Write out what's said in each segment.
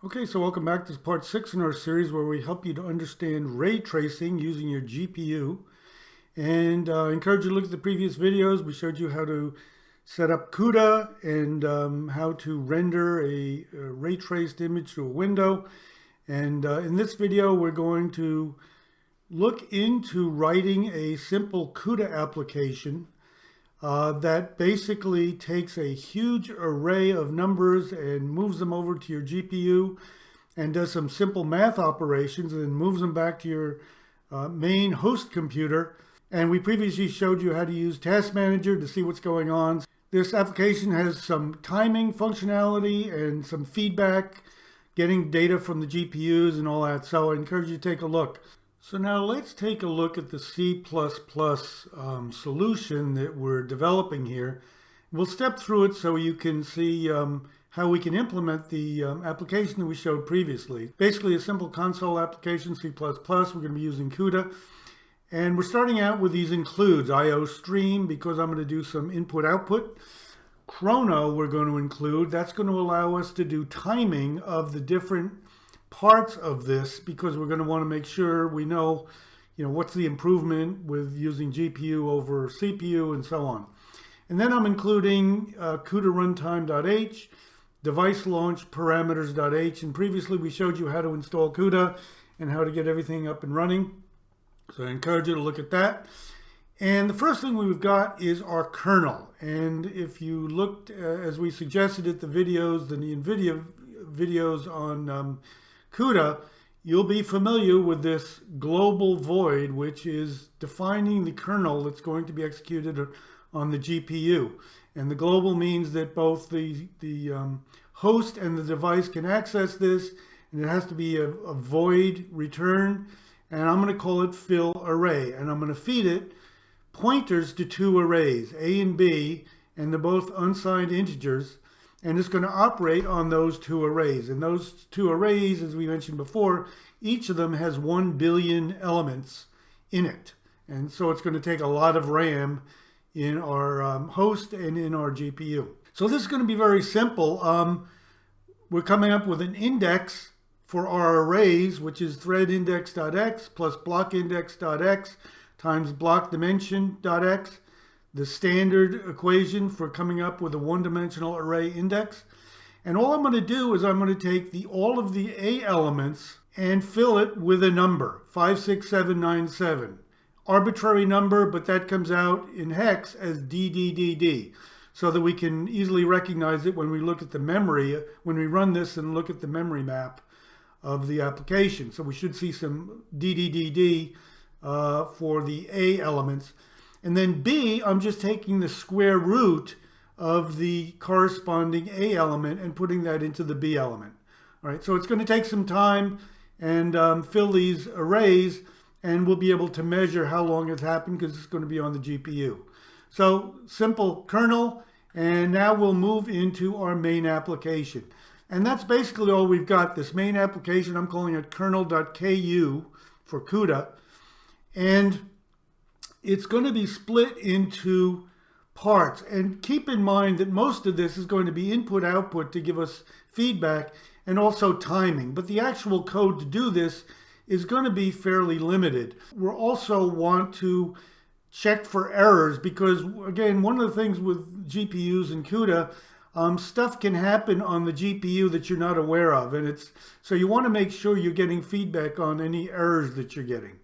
Okay, so welcome back. This is part 6 in our series where we help you to understand ray tracing using your GPU. And I encourage you to look at the previous videos. We showed you how to set up Cuda and how to render a ray traced image to a window. And in this video, we're going to look into writing a simple Cuda application that basically takes a huge array of numbers and moves them over to your GPU and does some simple math operations and then moves them back to your main host computer. And we previously showed you how to use Task Manager to see what's going on. This application has some timing functionality and some feedback, getting data from the GPUs and all that. So I encourage you to take a look. So now let's take a look at the C++ solution that we're developing here. We'll step through it so you can see how we can implement the application that we showed previously. Basically a simple console application, C++. We're going to be using Cuda. And we're starting out with these includes, IO stream, because I'm going to do some input-output. Chrono we're going to include. That's going to allow us to do timing of the different parts of this, because we're going to want to make sure we know, what's the improvement with using GPU over CPU and so on. And then I'm including Cuda runtime.h, device launch parameters.h, and previously we showed you how to install Cuda and how to get everything up and running. So I encourage you to look at that. And the first thing we've got is our kernel. And if you looked, as we suggested at the videos, the NVIDIA videos on Cuda, you'll be familiar with this global void, which is defining the kernel that's going to be executed on the GPU. And the global means that both the host and the device can access this, and it has to be a void return. And I'm going to call it fill array, and I'm going to feed it pointers to two arrays, A and B, and they're both unsigned integers. And it's going to operate on those two arrays. And those two arrays, as we mentioned before, each of them has 1 billion elements in it. And so it's going to take a lot of RAM in our host and in our GPU. So this is going to be very simple. We're coming up with an index for our arrays, which is threadIndex.x plus blockIndex.x times blockDimension.x. The standard equation for coming up with a one-dimensional array index. And all I'm going to do is I'm going to take all of the A elements and fill it with a number, 56797. Arbitrary number, but that comes out in hex as DDDD, so that we can easily recognize it when we look at the memory, when we run this and look at the memory map of the application. So we should see some DDDD for the A elements. And then B, I'm just taking the square root of the corresponding A element and putting that into the B element. All right, so it's going to take some time and fill these arrays, and we'll be able to measure how long it's happened because it's going to be on the GPU. So simple kernel, and now we'll move into our main application. And that's basically all we've got. This main application, I'm calling it kernel.ku for Cuda. And it's going to be split into parts. And keep in mind that most of this is going to be input-output to give us feedback and also timing. But the actual code to do this is going to be fairly limited. We'll also want to check for errors because, again, one of the things with GPUs and Cuda, stuff can happen on the GPU that you're not aware of. And so you want to make sure you're getting feedback on any errors that you're getting.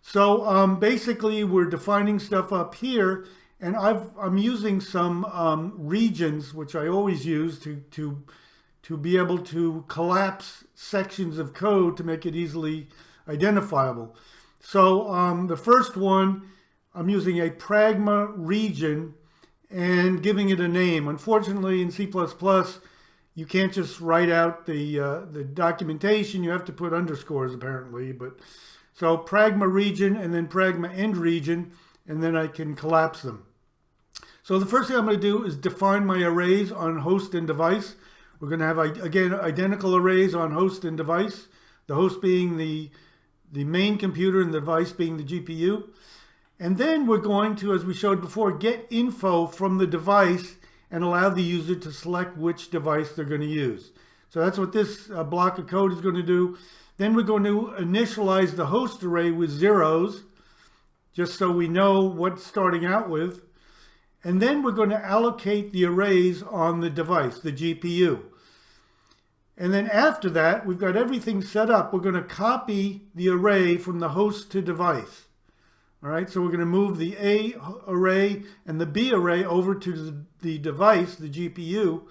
So basically we're defining stuff up here, and I'm using some regions, which I always use to be able to collapse sections of code to make it easily identifiable. So the first one, I'm using a pragma region and giving it a name. Unfortunately in C++, you can't just write out the documentation. You have to put underscores apparently, but so pragma region and then pragma end region, and then I can collapse them. So the first thing I'm going to do is define my arrays on host and device. We're going to have, again, identical arrays on host and device, the host being the main computer and the device being the GPU. And then we're going to, as we showed before, get info from the device and allow the user to select which device they're going to use. So that's what this block of code is going to do. Then we're going to initialize the host array with zeros, just so we know what's starting out with. And then we're going to allocate the arrays on the device, the GPU. And then after that, we've got everything set up. We're going to copy the array from the host to device. All right, so we're going to move the A array and the B array over to the device, the GPU,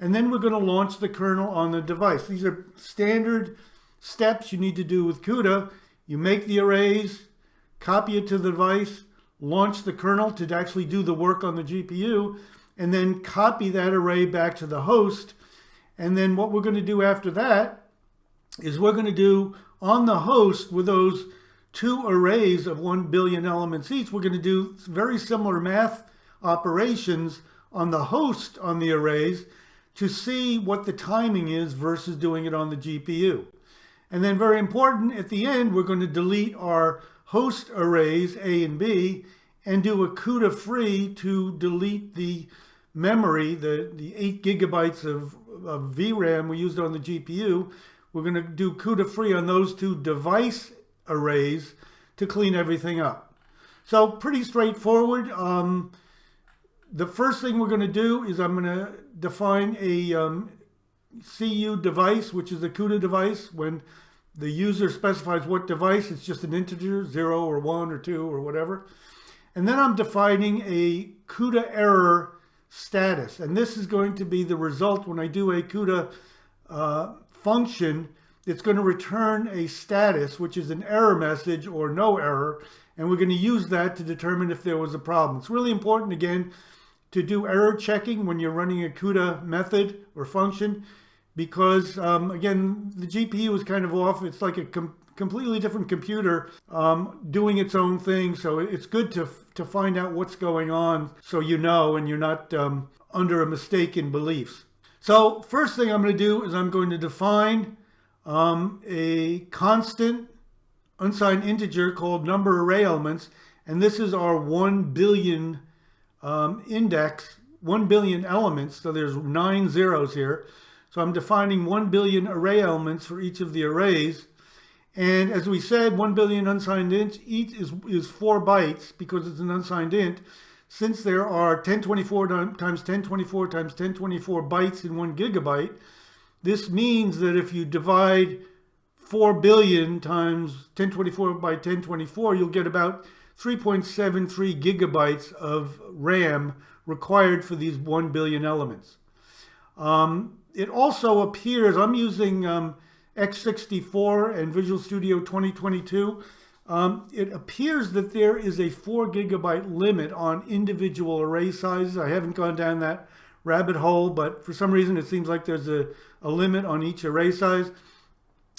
and then we're going to launch the kernel on the device. These are standard steps you need to do with Cuda. You make the arrays, copy it to the device, launch the kernel to actually do the work on the GPU, and then copy that array back to the host. And then what we're going to do after that is we're going to do on the host with those two arrays of 1 billion elements each, we're going to do very similar math operations on the host on the arrays to see what the timing is versus doing it on the GPU. And then very important, at the end, we're going to delete our host arrays A and B and do a Cuda free to delete the memory, the 8 gigabytes of VRAM we used on the GPU. We're going to do Cuda free on those two device arrays to clean everything up. So pretty straightforward. The first thing we're going to do is I'm going to define a CU device, which is a Cuda device. When the user specifies what device, it's just an integer, 0 or 1 or 2 or whatever. And then I'm defining a Cuda error status. And this is going to be the result when I do a Cuda function. It's going to return a status, which is an error message or no error. And we're going to use that to determine if there was a problem. It's really important, again, to do error checking when you're running a Cuda method or function, because again, the GPU is kind of off. It's like a completely different computer doing its own thing. So it's good to find out what's going on so you know and you're not under a mistaken beliefs. So first thing I'm going to do is I'm going to define a constant unsigned integer called number array elements. And this is our 1 billion index, 1 billion elements. So there's 9 zeros here. So I'm defining 1 billion array elements for each of the arrays. And as we said, 1 billion unsigned int each is 4 bytes because it's an unsigned int. Since there are 1024 times 1024 times 1024 bytes in 1 gigabyte, this means that if you divide 4 billion times 1024 by 1024, you'll get about 3.73 gigabytes of RAM required for these 1 billion elements. It also appears, I'm using x64 and Visual Studio 2022. It appears that there is a 4 gigabyte limit on individual array sizes. I haven't gone down that rabbit hole, but for some reason it seems like there's a limit on each array size.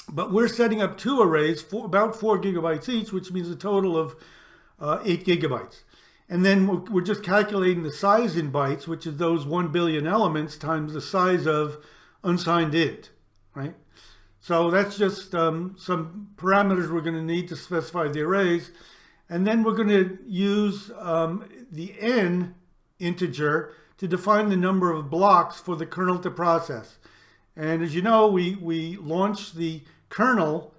But we're setting up 2 arrays, about 4 gigabytes each, which means a total of 8 gigabytes. And then we're just calculating the size in bytes, which is those 1 billion elements times the size of unsigned int, right? So that's just some parameters we're going to need to specify the arrays. And then we're going to use the n integer to define the number of blocks for the kernel to process. And as you know, we launch the kernel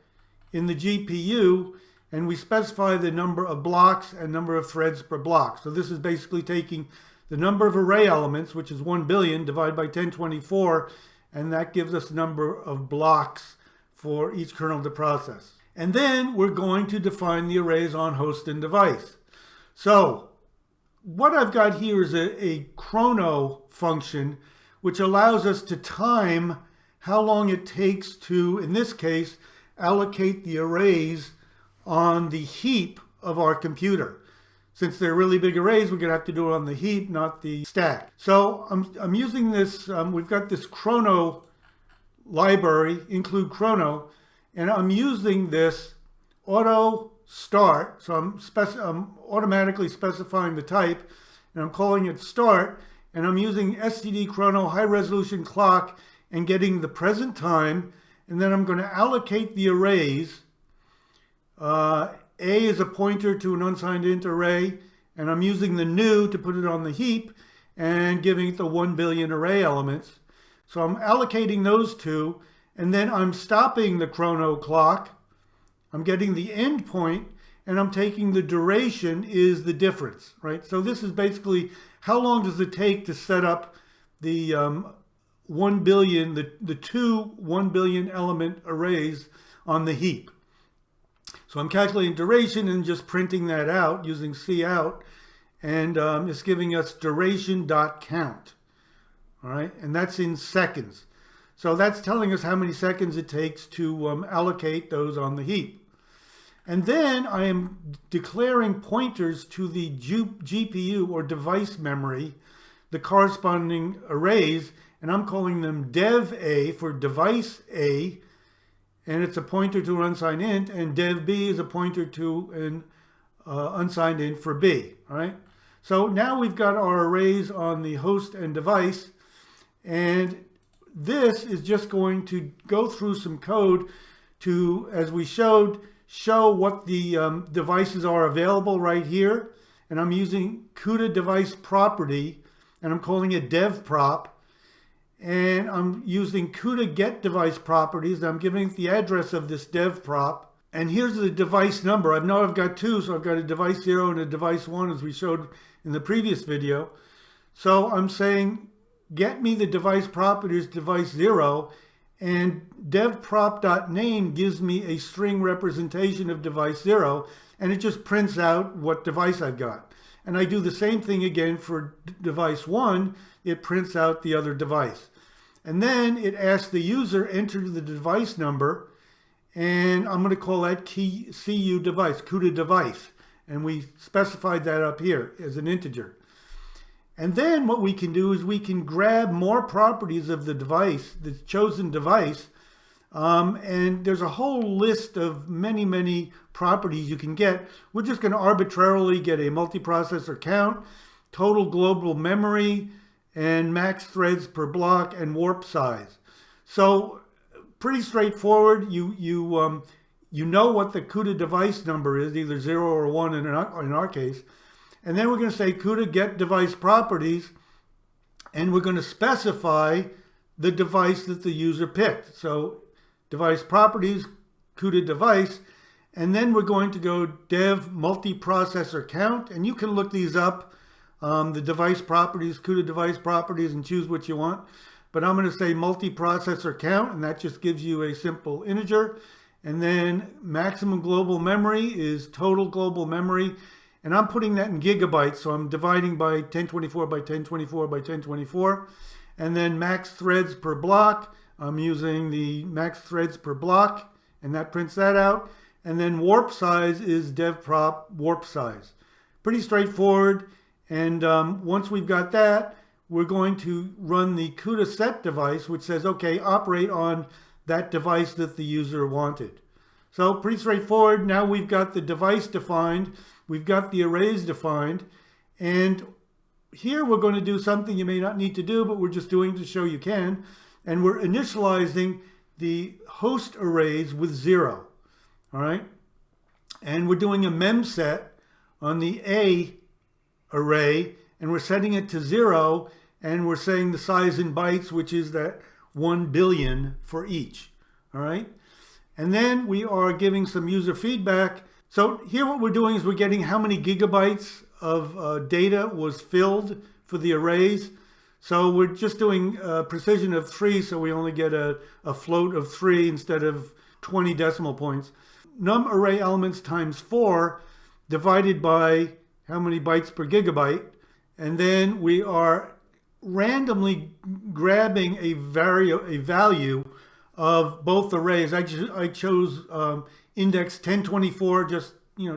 in the GPU, and we specify the number of blocks and number of threads per block. So this is basically taking the number of array elements, which is 1 billion, divided by 1024, and that gives us the number of blocks for each kernel to process. And then we're going to define the arrays on host and device. So what I've got here is a chrono function, which allows us to time how long it takes to, in this case, allocate the arrays on the heap of our computer. Since they're really big arrays, we're going to have to do it on the heap, not the stack. So I'm using this, we've got this chrono library, include chrono, and I'm using this auto start. So I'm automatically specifying the type, and I'm calling it start, and I'm using std chrono high resolution clock and getting the present time, and then I'm going to allocate the arrays. A is a pointer to an unsigned int array, and I'm using the new to put it on the heap and giving it the 1 billion array elements. So I'm allocating those two, and then I'm stopping the chrono clock. I'm getting the end point, and I'm taking the duration is the difference, right? So this is basically how long does it take to set up the 1 billion, the two 1 billion element arrays on the heap. So I'm calculating duration and just printing that out using cout, and it's giving us duration.count, all right? And that's in seconds. So that's telling us how many seconds it takes to allocate those on the heap. And then I am declaring pointers to the GPU or device memory, the corresponding arrays, and I'm calling them dev A for device A, and it's a pointer to an unsigned int, and dev B is a pointer to an unsigned int for B, all right? So now we've got our arrays on the host and device, and this is just going to go through some code to, as we showed, show what the devices are available right here. And I'm using Cuda device property, and I'm calling it dev prop. And I'm using Cuda get device properties, and I'm giving it the address of this dev prop. And here's the device number. I've got two, so I've got a device 0 and a device 1, as we showed in the previous video. So I'm saying, get me the device properties device 0, and devprop.name gives me a string representation of device 0, and it just prints out what device I've got. And I do the same thing again for device 1. It prints out the other device. And then it asks the user enter the device number, and I'm going to call that CU device, Cuda device. And we specified that up here as an integer. And then what we can do is we can grab more properties of the device, the chosen device, and there's a whole list of many, many properties you can get. We're just going to arbitrarily get a multiprocessor count, total global memory, and max threads per block, and warp size. So pretty straightforward. You know what the Cuda device number is, either 0 or 1 in our case. And then we're going to say Cuda get device properties, and we're going to specify the device that the user picked. So device properties, Cuda device, and then we're going to go dev multiprocessor count, and you can look these up, the device properties, Cuda device properties, and choose what you want. But I'm going to say multiprocessor count, and that just gives you a simple integer. And then maximum global memory is total global memory. And I'm putting that in gigabytes, so I'm dividing by 1024 by 1024 by 1024. And then max threads per block, I'm using the max threads per block, and that prints that out. And then warp size is dev prop warp size. Pretty straightforward. And once we've got that, we're going to run the Cuda set device, which says, okay, operate on that device that the user wanted. So pretty straightforward. Now we've got the device defined. We've got the arrays defined, and here we're going to do something you may not need to do, but we're just doing to show you can, and we're initializing the host arrays with 0, all right? And we're doing a mem set on the A array, and we're setting it to 0, and we're saying the size in bytes, which is that 1 billion for each, all right? And then we are giving some user feedback. So here what we're doing is we're getting how many gigabytes of data was filled for the arrays. So we're just doing precision of 3, so we only get a float of 3 instead of 20 decimal points. Num array elements times 4 divided by how many bytes per gigabyte. And then we are randomly grabbing a value of both arrays. I chose index 1024, just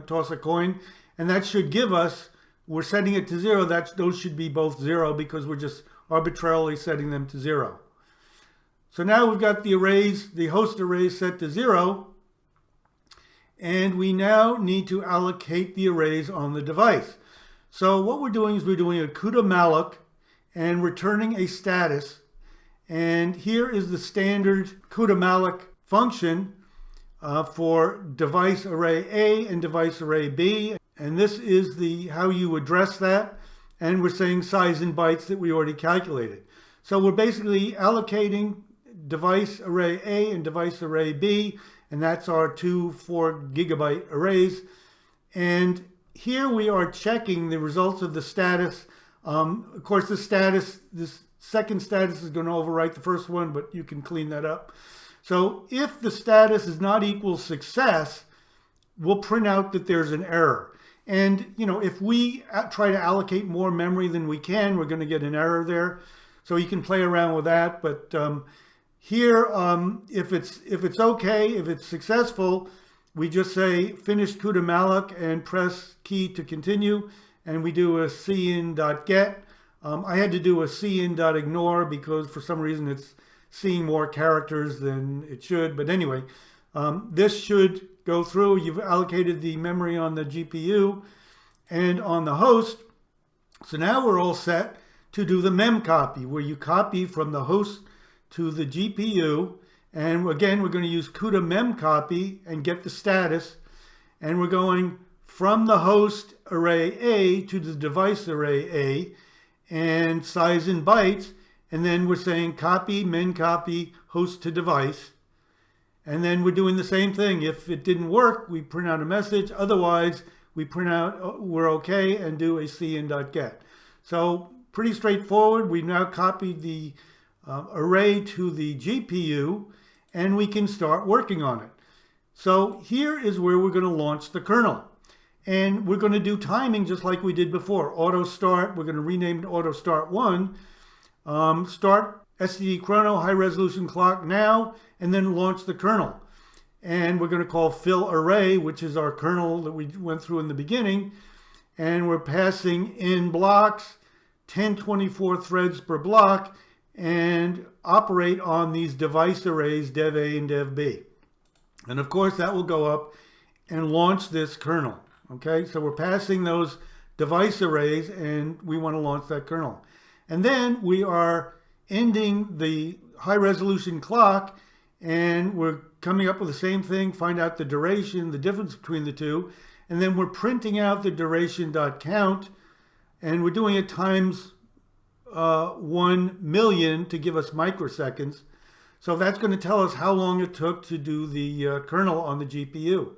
toss a coin, and that should give us, we're setting it to 0, those should be both 0 because we're just arbitrarily setting them to 0. So now we've got the arrays, the host arrays set to 0, and we now need to allocate the arrays on the device. So what we're doing is we're doing a Cuda malloc and returning a status, and here is the standard Cuda malloc function for device array A and device array B, and this is how you address that, and we're saying size in bytes that we already calculated. So we're basically allocating device array A and device array B, and that's our two 4 gigabyte arrays. And here we are checking the results of the status. Of course, this second status is going to overwrite the first one, but you can clean that up. So if the status is not equal success, we'll print out that there's an error. And, if we try to allocate more memory than we can, we're going to get an error there. So you can play around with that. But here, if it's okay, if it's successful, we just say finish Cuda malloc and press key to continue. And we do a cin.get. I had to do a cin.ignore because for some reason it's seeing more characters than it should. But anyway, this should go through. You've allocated the memory on the GPU and on the host. So now we're all set to do the mem copy, where you copy from the host to the GPU. And again, we're going to use Cuda mem copy and get the status. And we're going from the host array A to the device array A and size in bytes. And then we're saying copy, men copy, host to device. And then we're doing the same thing. If it didn't work, we print out a message. Otherwise, we print out we're okay and do a cin.get. So pretty straightforward. We now copied the array to the GPU, and we can start working on it. So here is where we're going to launch the kernel. And we're going to do timing just like we did before. Auto start, we're going to rename it auto start 1. Start STD chrono, high resolution clock now, and then launch the kernel. And we're going to call fill array, which is our kernel that we went through in the beginning. And we're passing in blocks, 1024 threads per block, and operate on these device arrays, dev A and dev B. And of course, that will go up and launch this kernel. Okay, so we're passing those device arrays, and we want to launch that kernel. And then we are ending the high resolution clock, and we're coming up with the same thing, find out the duration, the difference between the two, and then we're printing out the duration.count, and we're doing it times 1 million to give us microseconds. So that's going to tell us how long it took to do the kernel on the GPU.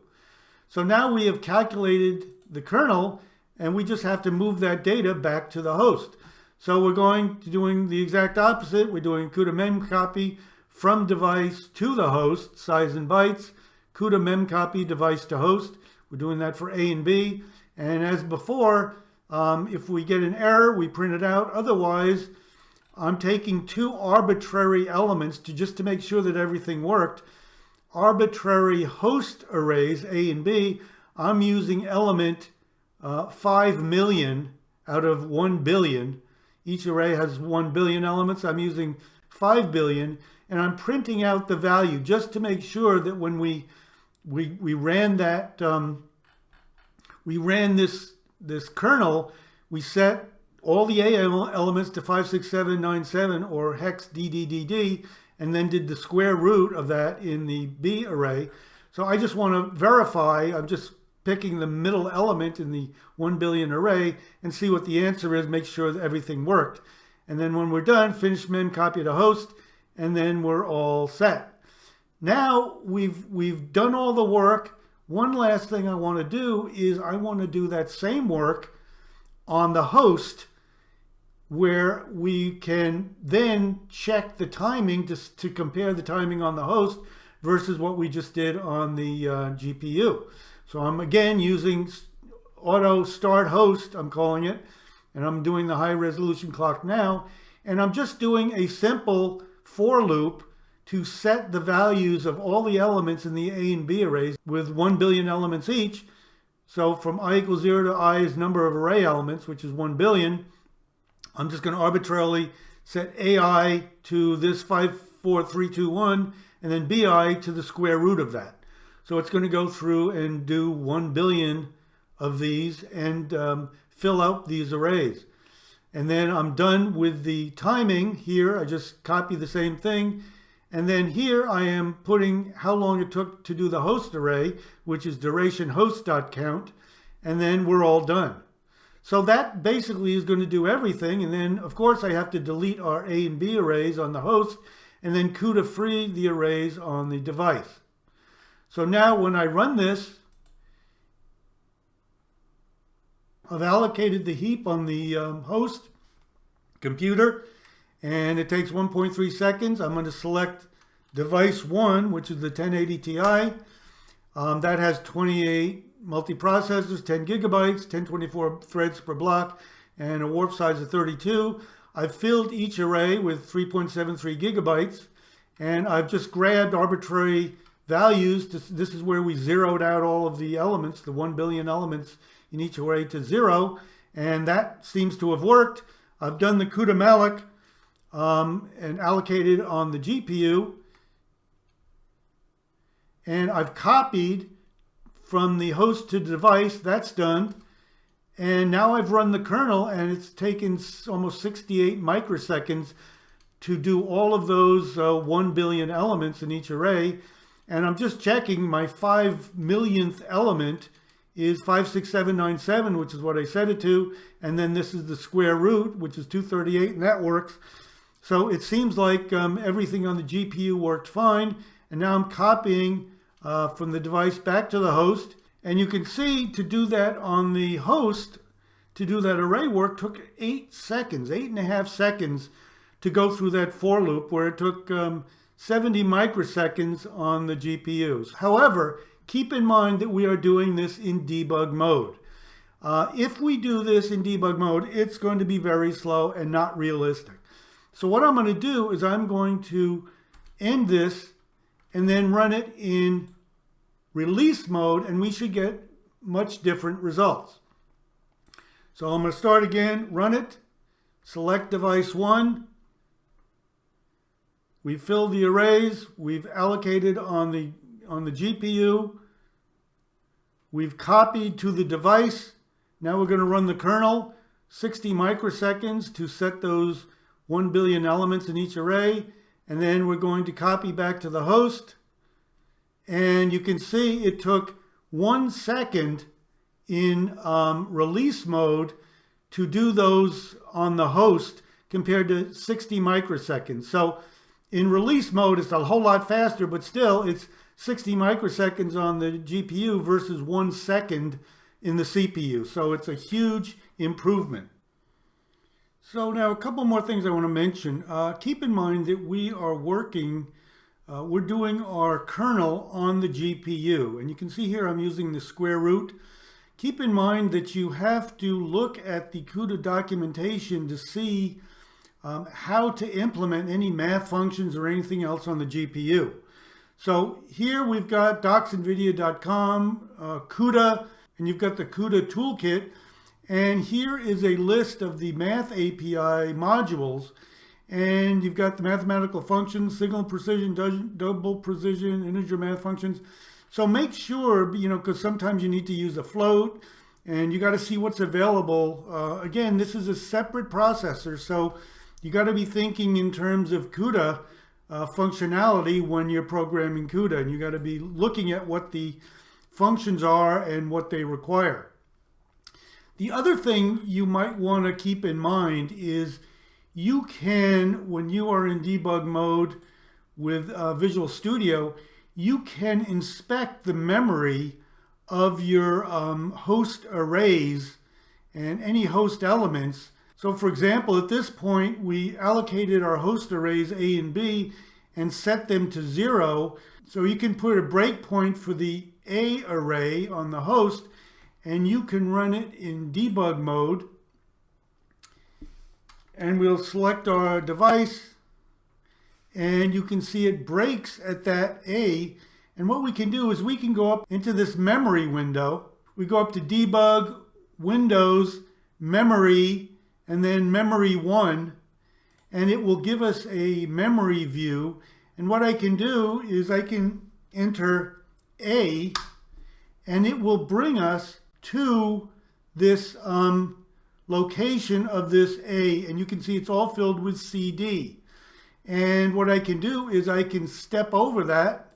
So now we have calculated the kernel, and we just have to move that data back to the host. So we're going to doing the exact opposite. We're doing Cuda mem copy from device to the host, size in bytes, Cuda mem copy device to host. We're doing that for A and B. And as before, if we get an error, we print it out. Otherwise, I'm taking two arbitrary elements just to make sure that everything worked. Arbitrary host arrays, A and B. I'm using element 5 million out of 1 billion. Each array has 1 billion elements. I'm using 5 billion, and I'm printing out the value just to make sure that when we ran that this kernel, we set all the A elements to 56797 or hex DDDD, and then did the square root of that in the B array. So I just want to verify. I'm just picking the middle element in the 1 billion array and see what the answer is, make sure that everything worked. And then when we're done, finish mem copy to host, and then we're all set. Now we've done all the work. One last thing I want to do is I want to do that same work on the host, where we can then check the timing to compare the timing on the host versus what we just did on the GPU. So I'm again using auto start host, I'm calling it, and I'm doing the high resolution clock now, and I'm just doing a simple for loop to set the values of all the elements in the A and B arrays with 1 billion elements each. So from I equals 0 to I is number of array elements, which is 1 billion. I'm just going to arbitrarily set AI to this 54321 and then BI to the square root of that. So it's going to go through and do 1 billion of these and fill out these arrays. And then I'm done with the timing here. I just copy the same thing. And then here I am putting how long it took to do the host array, which is duration host.count. And then we're all done. So that basically is going to do everything. And then, of course, I have to delete our A and B arrays on the host and then Cuda free the arrays on the device. So now when I run this, I've allocated the heap on the host computer, and it takes 1.3 seconds. I'm going to select device 1, which is the 1080 Ti. That has 28 multiprocessors, 10 gigabytes, 1024 threads per block, and a warp size of 32. I've filled each array with 3.73 gigabytes, and I've just grabbed arbitrary values. This is where we zeroed out all of the elements, the 1 billion elements in each array to 0, and that seems to have worked. I've done the Cuda malloc and allocated on the GPU, and I've copied from the host to the device. That's done. And now I've run the kernel, and it's taken almost 68 microseconds to do all of those 1 billion elements in each array. And I'm just checking my 5 millionth element is 56797, which is what I set it to. And then this is the square root, which is 238, and that works. So it seems like everything on the GPU worked fine. And now I'm copying from the device back to the host. And you can see to do that on the host, to do that array work, took 8 seconds, 8.5 seconds to go through that for loop, where it took 70 microseconds on the GPUs. However, keep in mind that we are doing this in debug mode. If we do this in debug mode, it's going to be very slow and not realistic. So what I'm going to do is I'm going to end this and then run it in release mode, and we should get much different results. So I'm going to start again, run it, select device 1. We've filled the arrays, we've allocated on the GPU, we've copied to the device. Now we're going to run the kernel, 60 microseconds to set those 1 billion elements in each array, and then we're going to copy back to the host. And you can see it took 1 second in release mode to do those on the host compared to 60 microseconds. So in release mode, it's a whole lot faster, but still it's 60 microseconds on the GPU versus 1 second in the CPU. So it's a huge improvement. So now a couple more things I want to mention. Keep in mind that we are working we're doing our kernel on the GPU, and you can see here I'm using the square root. Keep in mind that you have to look at the Cuda documentation to see how to implement any math functions or anything else on the GPU. So here we've got docsnvidia.com, Cuda, and you've got the Cuda toolkit, and here is a list of the math API modules. And you've got the mathematical functions, signal precision, double precision, integer math functions. So make sure, because sometimes you need to use a float and you got to see what's available. Again, this is a separate processor, so you got to be thinking in terms of Cuda functionality when you're programming Cuda, and you got to be looking at what the functions are and what they require. The other thing you might want to keep in mind is you can, when you are in debug mode with Visual Studio, you can inspect the memory of your host arrays and any host elements. So for example, at this point, we allocated our host arrays A and B and set them to 0. So you can put a breakpoint for the A array on the host, and you can run it in debug mode. And we'll select our device, and you can see it breaks at that A. And what we can do is we can go up into this memory window. We go up to Debug, Windows, Memory, and then Memory 1, and it will give us a memory view. And what I can do is I can enter A, and it will bring us to this location of this A, and you can see it's all filled with CD. And what I can do is I can step over that,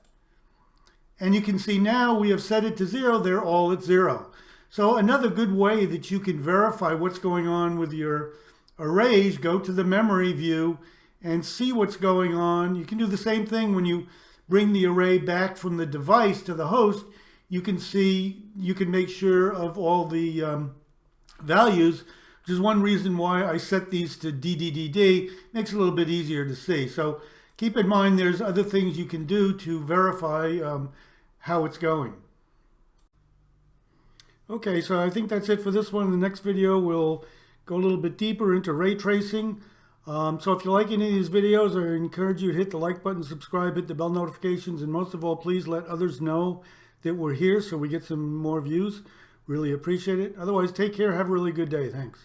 and you can see now we have set it to 0. They're all at 0. So another good way that you can verify what's going on with your arrays, go to the memory view and see what's going on. You can do the same thing when you bring the array back from the device to the host. You can see, you can make sure of all the values, which is one reason why I set these to DDDD. Makes it a little bit easier to see. So keep in mind there's other things you can do to verify how it's going. Okay, so I think that's it for this one. In the next video, we'll go a little bit deeper into ray tracing. So if you like any of these videos, I encourage you to hit the like button, subscribe, hit the bell notifications, and most of all, please let others know that we're here so we get some more views. Really appreciate it. Otherwise, take care. Have a really good day. Thanks.